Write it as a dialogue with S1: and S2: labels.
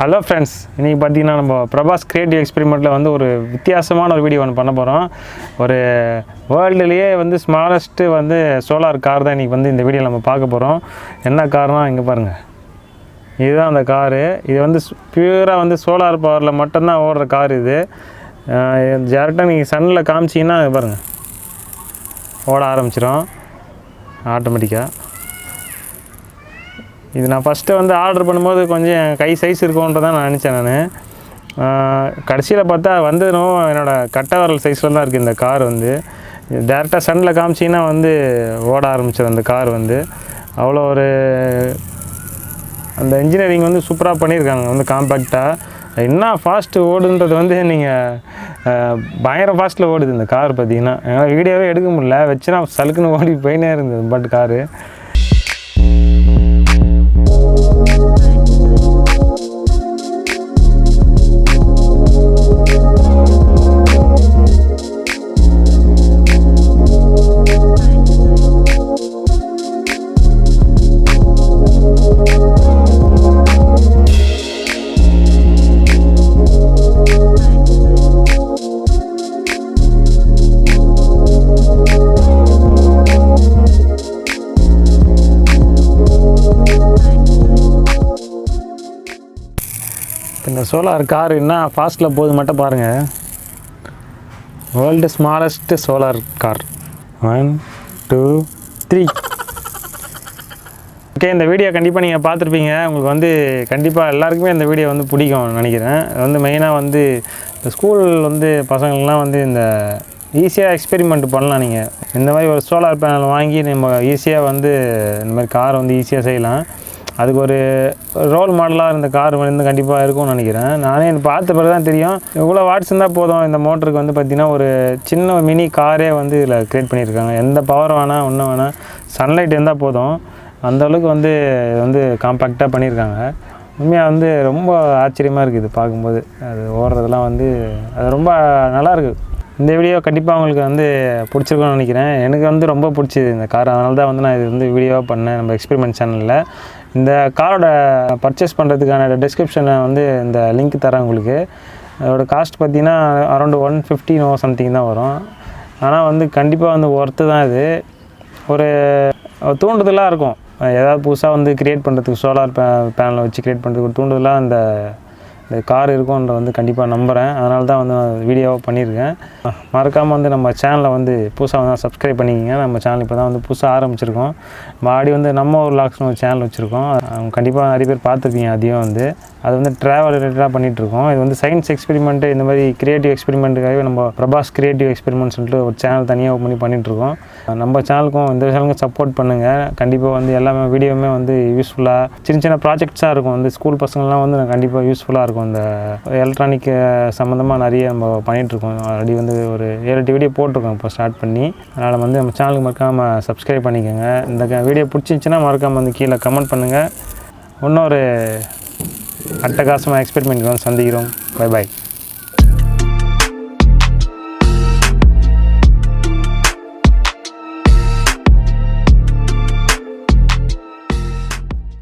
S1: Hello friends, இன்றைக்கி பார்த்தீங்கன்னா நம்ம பிரபாஸ் கிரியேட்டிவ் எக்ஸ்பெரிமெண்ட்டில் வந்து ஒரு வித்தியாசமான ஒரு வீடியோ ஒன்று பண்ண போகிறோம். ஒரு வேர்ல்டுலேயே வந்து ஸ்மாலஸ்ட்டு வந்து சோலார் கார் தான் இன்றைக்கி வந்து இந்த வீடியோவில் நம்ம பார்க்க போகிறோம். என்ன கார்னால் இங்கே பாருங்கள், இதுதான் அந்த காரு. இது வந்து பியூராக வந்து சோலார் பவரில் மட்டும்தான் ஓடுற கார். இது டேரெக்டாக நீங்கள் சன்னில் காமிச்சிங்கன்னா பாருங்கள் ஓட ஆரம்பிச்சிடும் ஆட்டோமேட்டிக்காக. இது நான் ஃபஸ்ட்டு வந்து ஆர்டர் பண்ணும்போது கொஞ்சம் கை சைஸ் இருக்கும்ன்றதான் நான் நினச்சேன். கடைசியில் பார்த்தா வந்ததுனோ என்னோடய கட்டை வரல் சைஸில் தான் இருக்குது இந்த கார். வந்து டேரெக்டாக சன்னில் காமிச்சிங்கன்னா வந்து ஓட ஆரம்பிச்சது அந்த கார். வந்து அவ்வளோ ஒரு அந்த இன்ஜினியரிங் வந்து சூப்பராக பண்ணியிருக்காங்க. வந்து காம்பேக்டாக என்ன ஃபாஸ்ட்டு ஓடுன்றது வந்து நீங்கள் பயங்கர ஃபாஸ்ட்டில் ஓடுது இந்த கார். பார்த்தீங்கன்னா என்னால் வீடியோவே எடுக்க முடியல, வச்சுனா சலுக்குன்னு ஓடி போயினே இருந்தது பட் காரு. இந்த சோலார் கார் என்ன ஃபாஸ்ட்டில் போகுது மட்டும் பாருங்கள். World smallest solar car. 1 2 3. Okay, இந்த வீடியோ கண்டிப்பாக நீங்கள் பார்த்துருப்பீங்க. உங்களுக்கு வந்து கண்டிப்பாக எல்லாருக்குமே இந்த வீடியோ வந்து பிடிக்கும்னு நினைக்கிறேன். வந்து மெயினாக வந்து இந்த ஸ்கூல் வந்து பசங்கள்லாம் வந்து இந்த ஈஸியாக எக்ஸ்பெரிமெண்ட் பண்ணலாம். நீங்கள் இந்த மாதிரி ஒரு சோலார் பேனல் வாங்கி நம்ம ஈஸியாக வந்து இந்த மாதிரி காரை வந்து ஈஸியாக செய்யலாம். அதுக்கு ஒரு ரோல் மாடலாக இருந்த கார் வந்து கண்டிப்பாக இருக்கும்னு நினைக்கிறேன். நானே பார்த்த பிறகு தான் தெரியும் இவ்வளோ வாட்ஸ் இருந்தால் போதும். இந்த மோட்டருக்கு வந்து பார்த்திங்கன்னா ஒரு சின்ன மினி காரே வந்து இதில் க்ரியேட் பண்ணியிருக்காங்க. எந்த பவர் வேணால் ஒன்றும் வேணால் சன்லைட் இருந்தால் போதும். அந்தளவுக்கு வந்து காம்பேக்டாக பண்ணியிருக்காங்க. உண்மையாக வந்து ரொம்ப ஆச்சரியமாக இருக்குது இது பார்க்கும்போது. அது ஓடுறதெல்லாம் வந்து அது ரொம்ப நல்லாயிருக்கு. இந்த வீடியோ கண்டிப்பாக உங்களுக்கு வந்து பிடிச்சிருக்கும்னு நினைக்கிறேன். எனக்கு வந்து ரொம்ப பிடிச்சிது இந்த கார். அதனால தான் வந்து நான் இது வந்து வீடியோவாக பண்ணேன் நம்ம எக்ஸ்பெரிமெண்ட் சேனலில். இந்த காரோட பர்ச்சேஸ் பண்ணுறதுக்கான டிஸ்கிரிப்ஷனை வந்து இந்த லிங்க் தரேன் உங்களுக்கு. அதோடய காஸ்ட் பார்த்திங்கன்னா அரௌண்ட் 150 சம்திங் தான் வரும். ஆனால் வந்து கண்டிப்பாக வந்து ஒர்த்து தான். இது ஒரு தூண்டுதலாக இருக்கும். ஏதாவது புதுசாக வந்து க்ரியேட் பண்ணுறதுக்கு சோலார் பேனலை வச்சு க்ரியேட் பண்ணுறதுக்கு ஒரு தூண்டுதலாக இந்த கார் இருக்கும்ன்ற வந்து கண்டிப்பாக நம்புகிறேன். அதனால தான் வந்து நான் வீடியோவாக பண்ணியிருக்கேன். மறக்காமல் வந்து நம்ம சேனலை வந்து புதுசாக வந்து சப்ஸ்கிரைப் பண்ணிக்கிங்க. நம்ம சேனல் இப்போ தான் வந்து புதுசாக ஆரம்பிச்சிருக்கோம். மாடி வந்து நம்ம ஒரு லாக்ஸ்னு ஒரு சேனல் வச்சுருக்கோம். கண்டிப்பாக நிறைய பேர் பார்த்துருப்பீங்க. அதையும் வந்து அது வந்து ட்ராவல் ரிலேட்டடாக பண்ணிகிட்ருக்கோம். இது வந்து சயின்ஸ் எக்ஸ்பெரிமெண்ட்டு இந்த மாதிரி க்ரியேட்டிவ் எக்ஸ்பெரிமெண்ட்டுக்காகவே நம்ம பிரபாஸ் கிரியேட்டிவ் எக்ஸ்பெரிமெண்ட் சொல்லிட்டு ஒரு சேனல் தனியாக ஓப்பன் பண்ணி பண்ணிகிட்ருக்கோம். நம்ம சேனலுக்கும் இந்த சேனலுக்கும் சப்போர்ட் பண்ணுங்கள். கண்டிப்பாக வந்து எல்லாமே வீடியோவுமே வந்து யூஸ்ஃபுல்லாக சின்ன ப்ராஜெக்ட்ஸாக இருக்கும். வந்து ஸ்கூல் பசங்கள்லாம் வந்து கண்டிப்பாக யூஸ்ஃபுல்லாக இருக்கும். இந்த எலக்ட்ரானிக் சம்மந்தமாக நிறைய நம்ம பண்ணிகிட்ருக்கோம். ஆல்ரெடி வந்து ஒரு 7-8 வீடியோ போட்டிருக்கோம் இப்போ ஸ்டார்ட் பண்ணி. அதனால் வந்து நம்ம சேனலுக்கு மறக்காமல் சப்ஸ்கிரைப் பண்ணிக்கோங்க. இந்த வீடியோ பிடிச்சிருந்துச்சின்னா மறக்காமல் வந்து கீழே கமெண்ட் பண்ணுங்கள். இன்னொரு அட்டகாசமாக எக்ஸ்பெரிமெண்ட் வந்து சந்திக்கிறோம். Bye bye.